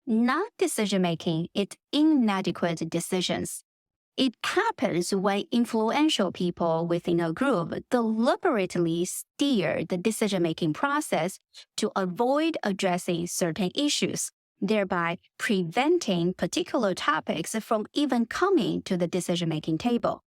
Non-decision-making is inadequate decisions. It happens when influential people within a group deliberately steer the decision-making process to avoid addressing certain issues, thereby preventing particular topics from even coming to the decision-making table.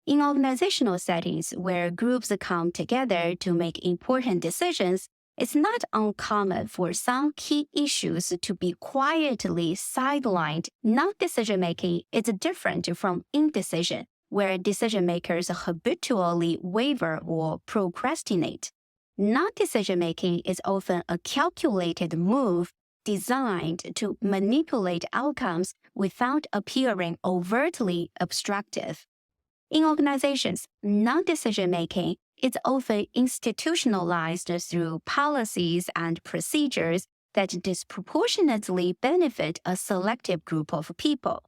In organizational settings where groups come together to make important decisions, it's not uncommon for some key issues to be quietly sidelined. Non-decision making is different from indecision, where decision makers habitually waver or procrastinate. Non-decision making is often a calculated move designed to manipulate outcomes without appearing overtly obstructive. In organizations, non-decision making is often institutionalized through policies and procedures that disproportionately benefit a selective group of people.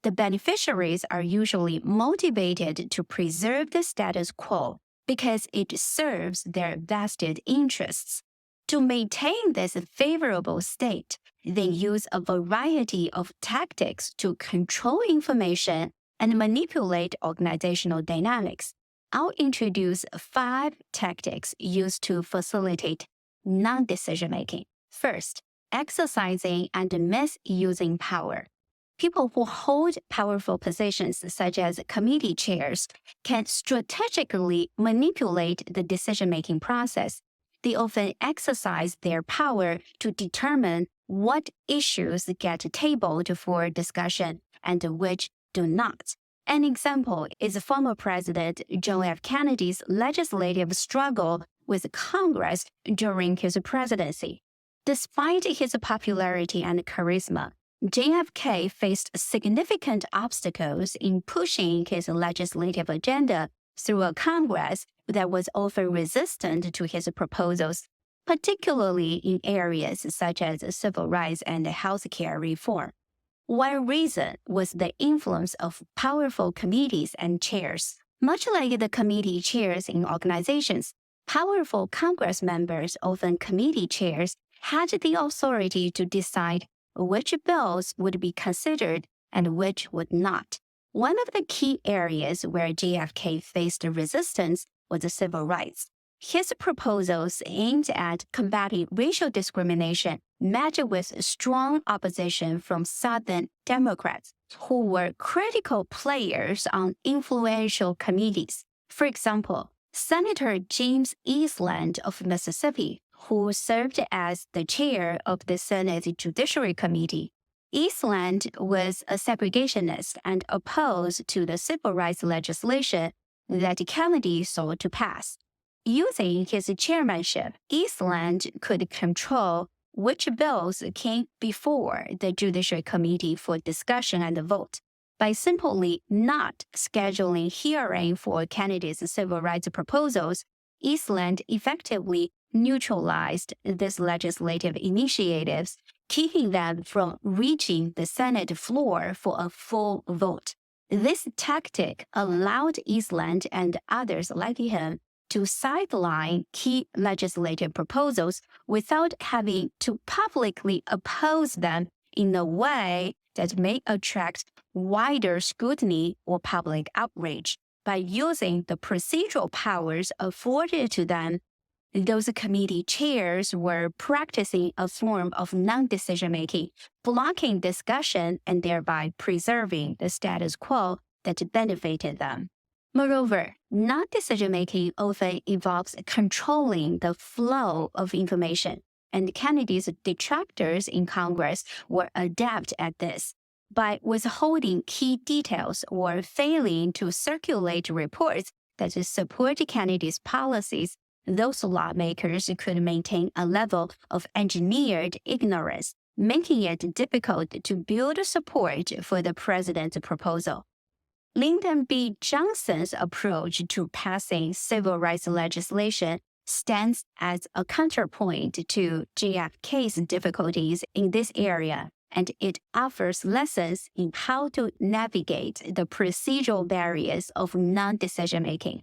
The beneficiaries are usually motivated to preserve the status quo because it serves their vested interests. To maintain this favorable state, they use a variety of tactics to control information and manipulate organizational dynamics. I'll introduce 5 tactics used to facilitate non-decision making. First, exercising and misusing power. People who hold powerful positions, such as committee chairs, can strategically manipulate the decision-making process. They often exercise their power to determine what issues get tabled for discussion and which do not. An example is former President John F. Kennedy's legislative struggle with Congress during his presidency. Despite his popularity and charisma, JFK faced significant obstacles in pushing his legislative agenda through a Congress that was often resistant to his proposals, particularly in areas such as civil rights and healthcare reform. One reason was the influence of powerful committees and chairs. Much like the committee chairs in organizations, powerful Congress members, often committee chairs, had the authority to decide which bills would be considered and which would not. One of the key areas where JFK faced resistance was civil rights. His proposals aimed at combating racial discrimination met with strong opposition from Southern Democrats, who were critical players on influential committees. For example, Senator James Eastland of Mississippi, who served as the chair of the Senate Judiciary Committee. Eastland was a segregationist and opposed to the civil rights legislation that Kennedy sought to pass. Using his chairmanship, Eastland could control which bills came before the Judiciary Committee for discussion and vote. By simply not scheduling hearing for Kennedy's civil rights proposals, Eastland effectively neutralized these legislative initiatives, keeping them from reaching the Senate floor for a full vote. This tactic allowed Eastland and others like him to sideline key legislative proposals without having to publicly oppose them in a way that may attract wider scrutiny or public outrage. By using the procedural powers afforded to them, those committee chairs were practicing a form of non-decision making, blocking discussion and thereby preserving the status quo that benefited them. Moreover, non-decision making often involves controlling the flow of information, and Kennedy's detractors in Congress were adept at this. By withholding key details or failing to circulate reports that support Kennedy's policies, those lawmakers could maintain a level of engineered ignorance, making it difficult to build support for the president's proposal. Lyndon B. Johnson's approach to passing civil rights legislation stands as a counterpoint to JFK's difficulties in this area, and it offers lessons in how to navigate the procedural barriers of non-decision making.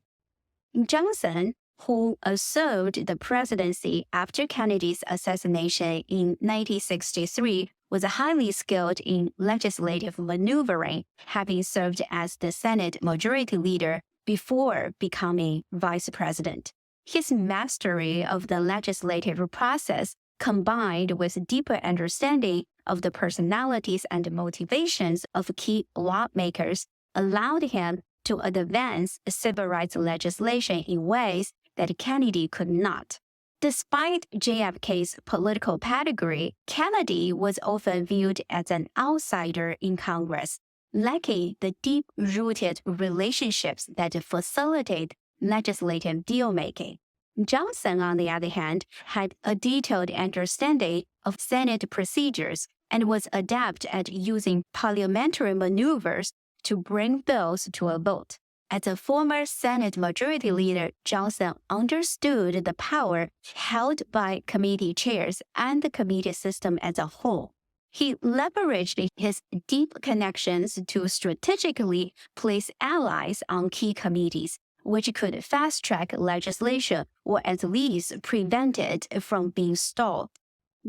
Johnson, who assumed the presidency after Kennedy's assassination in 1963, was highly skilled in legislative maneuvering, having served as the Senate Majority Leader before becoming vice president. His mastery of the legislative process, combined with deeper understanding of the personalities and motivations of key lawmakers, allowed him to advance civil rights legislation in ways that Kennedy could not. Despite JFK's political pedigree, Kennedy was often viewed as an outsider in Congress, lacking the deep-rooted relationships that facilitate legislative deal-making. Johnson, on the other hand, had a detailed understanding of Senate procedures and was adept at using parliamentary maneuvers to bring bills to a vote. As a former Senate Majority Leader, Johnson understood the power held by committee chairs and the committee system as a whole. He leveraged his deep connections to strategically place allies on key committees, which could fast-track legislation or at least prevent it from being stalled.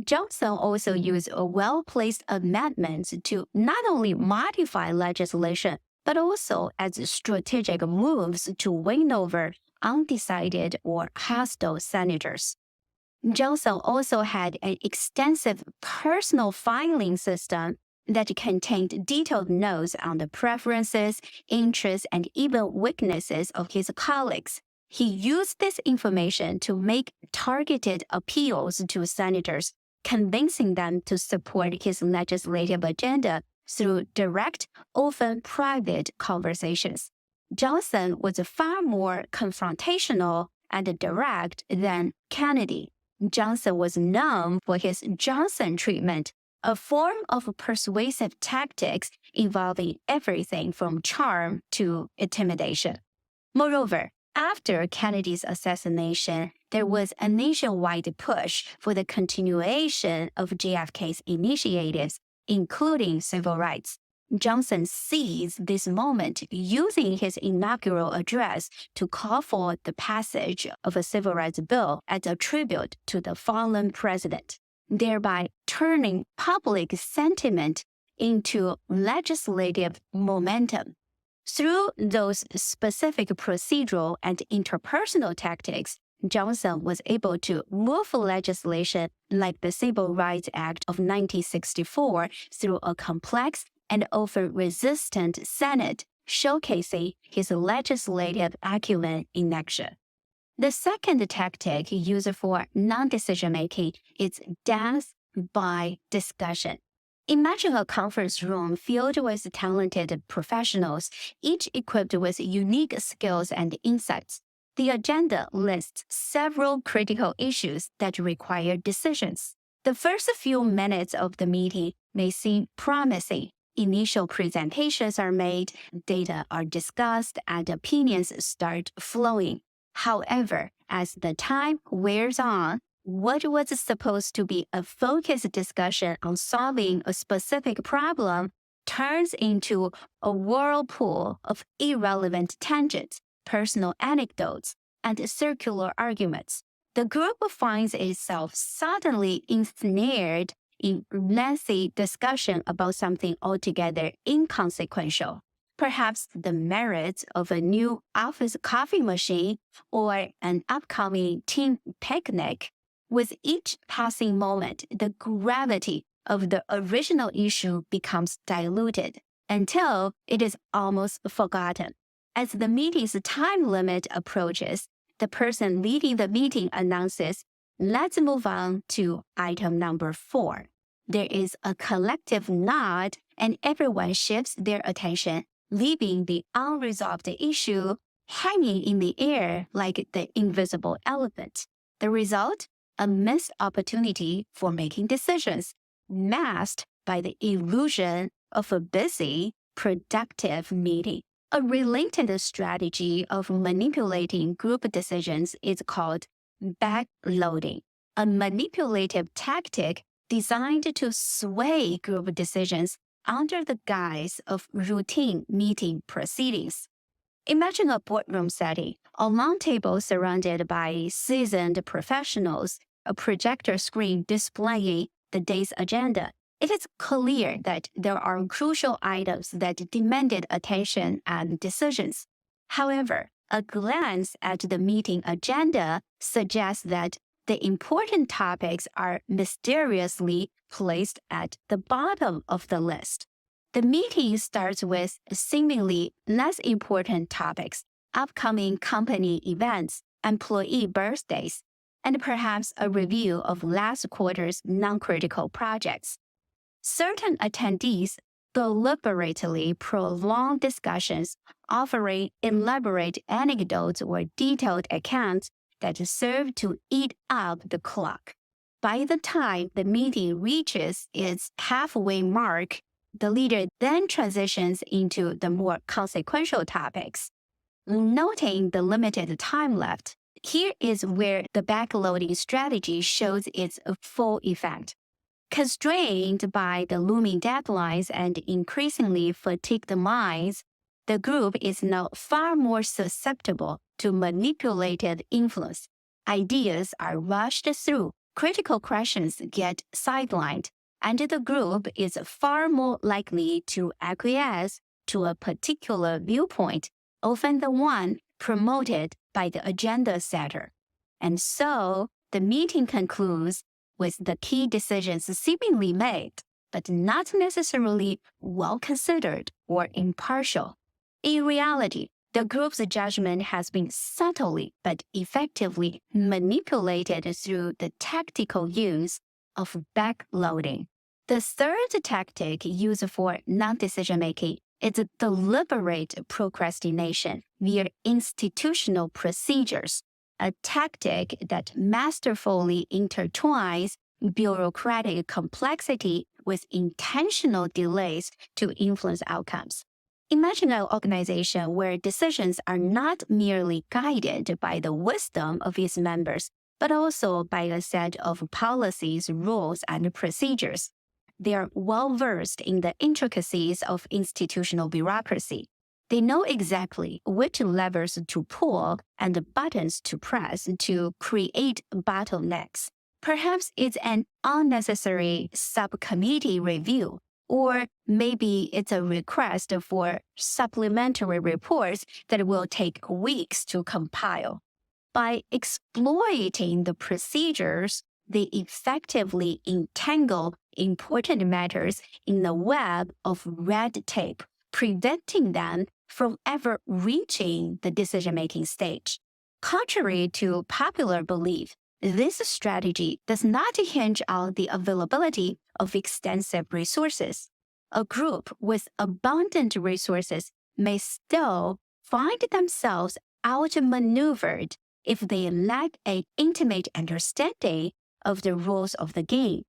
Johnson also used well-placed amendments to not only modify legislation, but also as strategic moves to win over undecided or hostile senators. Johnson also had an extensive personal filing system that contained detailed notes on the preferences, interests, and even weaknesses of his colleagues. He used this information to make targeted appeals to senators, convincing them to support his legislative agenda through direct, often private conversations. Johnson was far more confrontational and direct than Kennedy. Johnson was known for his Johnson treatment, a form of persuasive tactics involving everything from charm to intimidation. Moreover, after Kennedy's assassination, there was a nationwide push for the continuation of JFK's initiatives, including civil rights. Johnson seized this moment using his inaugural address to call for the passage of a civil rights bill as a tribute to the fallen president, thereby turning public sentiment into legislative momentum. Through those specific procedural and interpersonal tactics, Johnson was able to move legislation like the Civil Rights Act of 1964 through a complex and often resistant Senate, showcasing his legislative acumen in action. The second tactic used for non-decision making is death by discussion. Imagine a conference room filled with talented professionals, each equipped with unique skills and insights. The agenda lists several critical issues that require decisions. The first few minutes of the meeting may seem promising. Initial presentations are made, data are discussed, and opinions start flowing. However, as the time wears on, what was supposed to be a focused discussion on solving a specific problem turns into a whirlpool of irrelevant tangents, personal anecdotes, and circular arguments. The group finds itself suddenly ensnared in lengthy discussion about something altogether inconsequential, perhaps the merits of a new office coffee machine or an upcoming team picnic. With each passing moment, the gravity of the original issue becomes diluted until it is almost forgotten. As the meeting's time limit approaches, the person leading the meeting announces, "Let's move on to item number 4. There is a collective nod, and everyone shifts their attention, leaving the unresolved issue hanging in the air like the invisible elephant. The result? A missed opportunity for making decisions, masked by the illusion of a busy, productive meeting. A related strategy of manipulating group decisions is called backloading, a manipulative tactic designed to sway group decisions under the guise of routine meeting proceedings. Imagine a boardroom setting, a long table surrounded by seasoned professionals, a projector screen displaying the day's agenda, It is clear that there are crucial items that demanded attention and decisions. However, a glance at the meeting agenda suggests that the important topics are mysteriously placed at the bottom of the list. The meeting starts with seemingly less important topics, upcoming company events, employee birthdays, and perhaps a review of last quarter's non-critical projects. Certain attendees deliberately prolong discussions, offering elaborate anecdotes or detailed accounts that serve to eat up the clock. By the time the meeting reaches its halfway mark, the leader then transitions into the more consequential topics. Noting the limited time left, here is where the backloading strategy shows its full effect. Constrained by the looming deadlines and increasingly fatigued minds, the group is now far more susceptible to manipulated influence. Ideas are rushed through, critical questions get sidelined, and the group is far more likely to acquiesce to a particular viewpoint, often the one promoted by the agenda setter. And so, the meeting concludes with the key decisions seemingly made, but not necessarily well considered or impartial. In reality, the group's judgment has been subtly but effectively manipulated through the tactical use of backloading. The third tactic used for non-decision making is deliberate procrastination via institutional procedures, a tactic that masterfully intertwines bureaucratic complexity with intentional delays to influence outcomes. Imagine an organization where decisions are not merely guided by the wisdom of its members, but also by a set of policies, rules, and procedures. They are well versed in the intricacies of institutional bureaucracy. They know exactly which levers to pull and buttons to press to create bottlenecks. Perhaps it's an unnecessary subcommittee review, or maybe it's a request for supplementary reports that will take weeks to compile. By exploiting the procedures, they effectively entangle important matters in a web of red tape, preventing them from ever reaching the decision-making stage. Contrary to popular belief, this strategy does not hinge on the availability of extensive resources. A group with abundant resources may still find themselves outmaneuvered if they lack an intimate understanding of the rules of the game.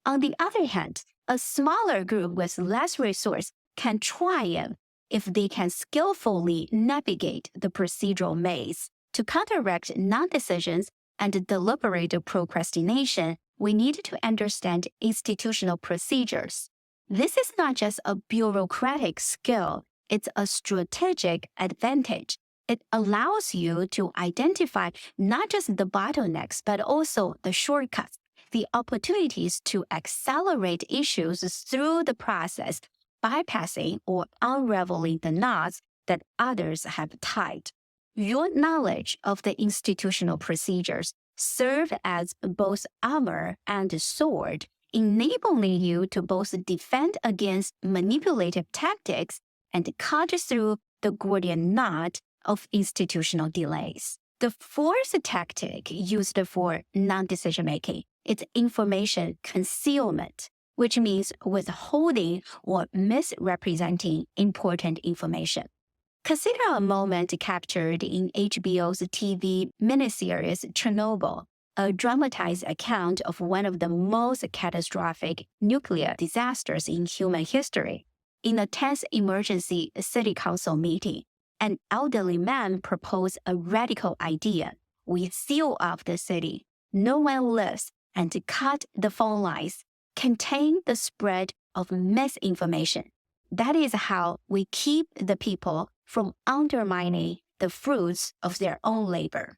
On the other hand, a smaller group with less resource can triumph if they can skillfully navigate the procedural maze. To counteract non-decisions and deliberate procrastination, we need to understand institutional procedures. This is not just a bureaucratic skill, it's a strategic advantage. It allows you to identify not just the bottlenecks, but also the shortcuts, the opportunities to accelerate issues through the process, bypassing or unraveling the knots that others have tied. Your knowledge of the institutional procedures serve as both armor and sword, enabling you to both defend against manipulative tactics and cut through the Gordian knot of institutional delays. The fourth tactic used for non-decision making is information concealment, which means withholding or misrepresenting important information. Consider a moment captured in HBO's TV miniseries Chernobyl, a dramatized account of one of the most catastrophic nuclear disasters in human history. In a tense emergency city council meeting, an elderly man proposed a radical idea. We seal off the city, no one lives, and cut the phone lines, contain the spread of misinformation. That is how we keep the people from undermining the fruits of their own labor.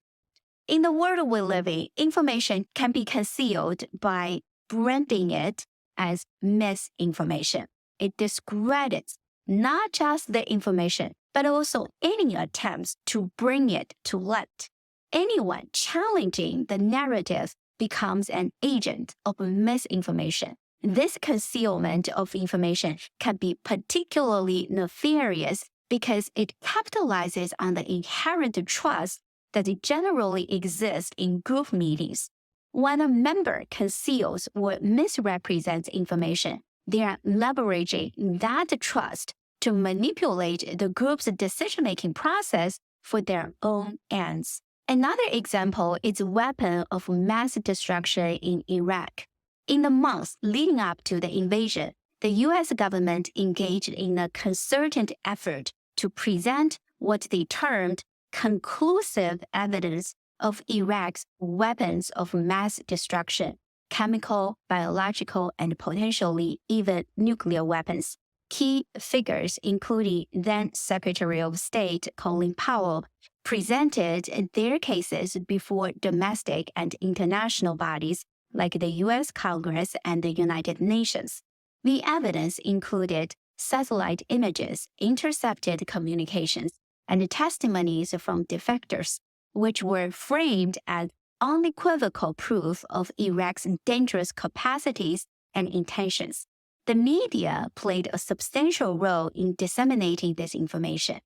In the world we live in, information can be concealed by branding it as misinformation. It discredits not just the information, but also any attempts to bring it to light. Anyone challenging the narrative becomes an agent of misinformation. This concealment of information can be particularly nefarious because it capitalizes on the inherent trust that generally exists in group meetings. When a member conceals or misrepresents information, they are leveraging that trust to manipulate the group's decision-making process for their own ends. Another example is a weapon of mass destruction in Iraq. In the months leading up to the invasion, the U.S. government engaged in a concerted effort to present what they termed conclusive evidence of Iraq's weapons of mass destruction, chemical, biological, and potentially even nuclear weapons. Key figures, including then Secretary of State Colin Powell, presented their cases before domestic and international bodies like the U.S. Congress and the United Nations. The evidence included satellite images, intercepted communications, and testimonies from defectors, which were framed as unequivocal proof of Iraq's dangerous capacities and intentions. The media played a substantial role in disseminating this information.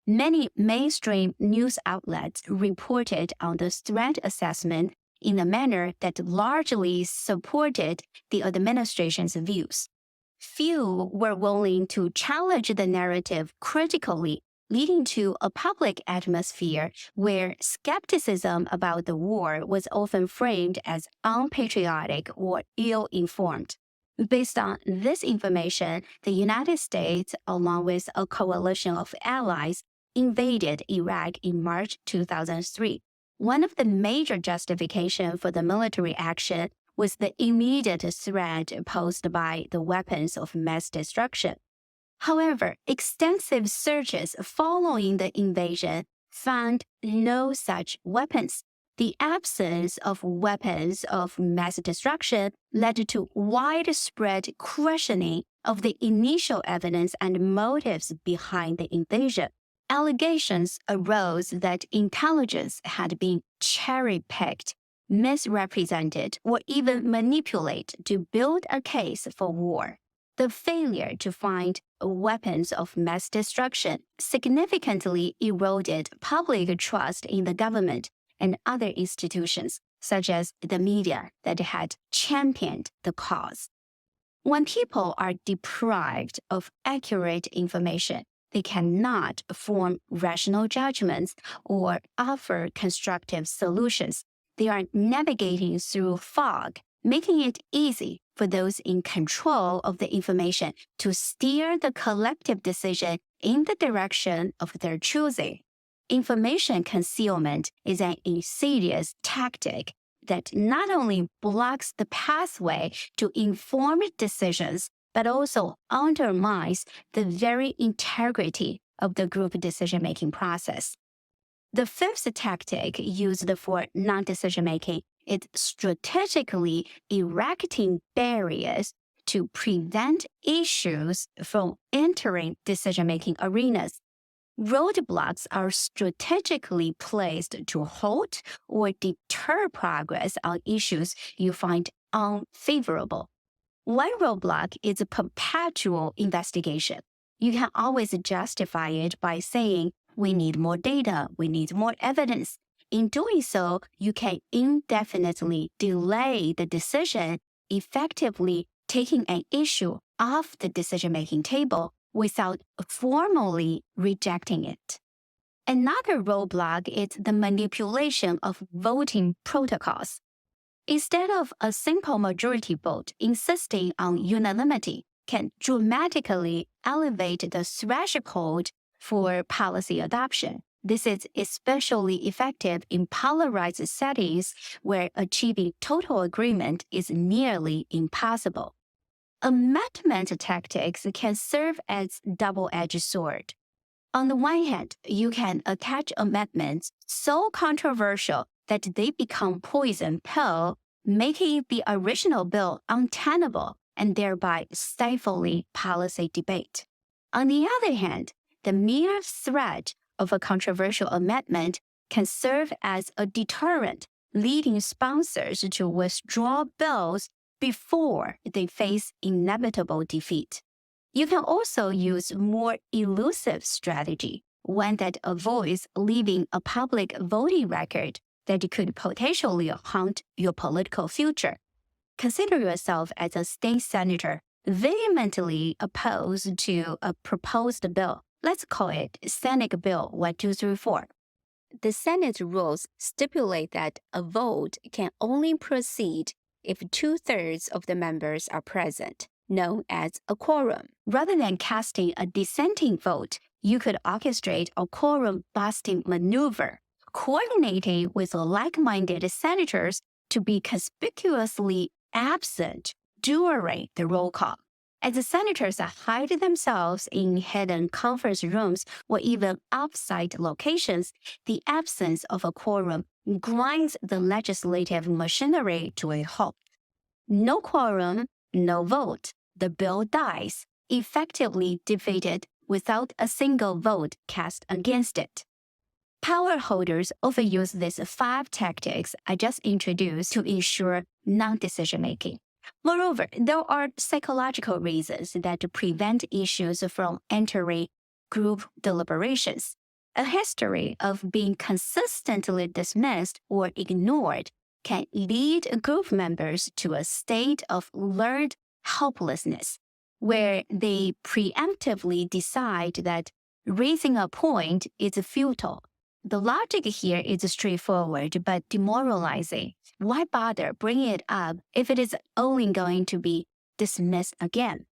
Many mainstream news outlets reported on the threat assessment in a manner that largely supported the administration's views. Few were willing to challenge the narrative critically, leading to a public atmosphere where skepticism about the war was often framed as unpatriotic or ill-informed. Based on this information, the United States, along with a coalition of allies, invaded Iraq in March 2003. One of the major justifications for the military action was the immediate threat posed by the weapons of mass destruction. However, extensive searches following the invasion found no such weapons. The absence of weapons of mass destruction led to widespread questioning of the initial evidence and motives behind the invasion. Allegations arose that intelligence had been cherry-picked, misrepresented, or even manipulated to build a case for war. The failure to find weapons of mass destruction significantly eroded public trust in the government and other institutions, such as the media, that had championed the cause. When people are deprived of accurate information, they cannot form rational judgments or offer constructive solutions. They are navigating through fog, making it easy for those in control of the information to steer the collective decision in the direction of their choosing. Information concealment is an insidious tactic that not only blocks the pathway to informed decisions, but also undermines the very integrity of the group decision-making process. The fifth tactic used for non-decision-making is strategically erecting barriers to prevent issues from entering decision-making arenas. Roadblocks are strategically placed to halt or deter progress on issues you find unfavorable. One roadblock is a perpetual investigation. You can always justify it by saying, we need more data, we need more evidence. In doing so, you can indefinitely delay the decision, effectively taking an issue off the decision-making table without formally rejecting it. Another roadblock is the manipulation of voting protocols. Instead of a simple majority vote, insisting on unanimity can dramatically elevate the threshold for policy adoption. This is especially effective in polarized settings where achieving total agreement is nearly impossible. Amendment tactics can serve as a double-edged sword. On the one hand, you can attach amendments so controversial that they become poison pill, making the original bill untenable and thereby stifling policy debate. On the other hand, the mere threat of a controversial amendment can serve as a deterrent, leading sponsors to withdraw bills before they face inevitable defeat. You can also use more elusive strategy, one that avoids leaving a public voting record that could potentially haunt your political future. Consider yourself as a state senator vehemently opposed to a proposed bill. Let's call it Senate Bill 1234. The Senate rules stipulate that a vote can only proceed if 2/3 of the members are present, known as a quorum. Rather than casting a dissenting vote, you could orchestrate a quorum-busting maneuver, coordinating with like-minded senators to be conspicuously absent during the roll call. As the senators hide themselves in hidden conference rooms or even off-site locations, the absence of a quorum grinds the legislative machinery to a halt. No quorum, no vote. The bill dies, effectively defeated without a single vote cast against it. Power holders often use these 5 tactics I just introduced to ensure non-decision making. Moreover, there are psychological reasons that prevent issues from entering group deliberations. A history of being consistently dismissed or ignored can lead group members to a state of learned helplessness, where they preemptively decide that raising a point is futile. The logic here is straightforward but demoralizing. Why bother bringing it up if it is only going to be dismissed again?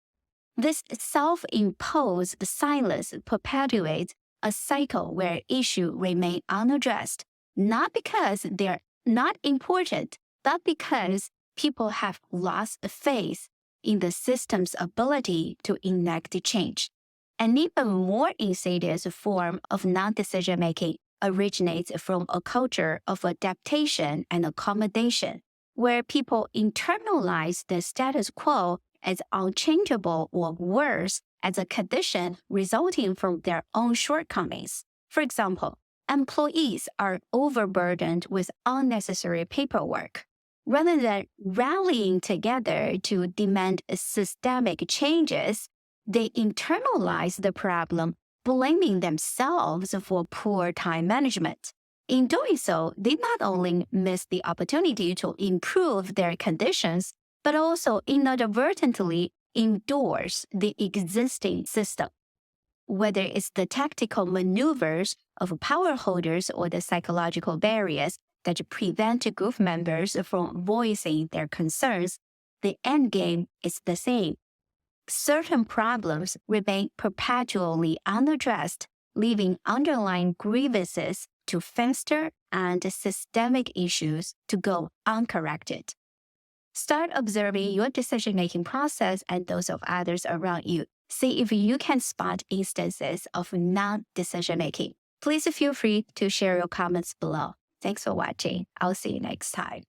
This self-imposed silence perpetuates a cycle where issues remain unaddressed, not because they're not important, but because people have lost faith in the system's ability to enact change. An even more insidious form of non-decision making originates from a culture of adaptation and accommodation, where people internalize the status quo as unchangeable or worse as a condition resulting from their own shortcomings. For example, employees are overburdened with unnecessary paperwork. Rather than rallying together to demand systemic changes, they internalize the problem, blaming themselves for poor time management. In doing so, they not only miss the opportunity to improve their conditions, but also inadvertently endorse the existing system. Whether it's the tactical maneuvers of power holders or the psychological barriers that prevent group members from voicing their concerns, the end game is the same. Certain problems remain perpetually unaddressed, leaving underlying grievances to fester and systemic issues to go uncorrected. Start observing your decision-making process and those of others around you. See if you can spot instances of non-decision making. Please feel free to share your comments below. Thanks for watching. I'll see you next time.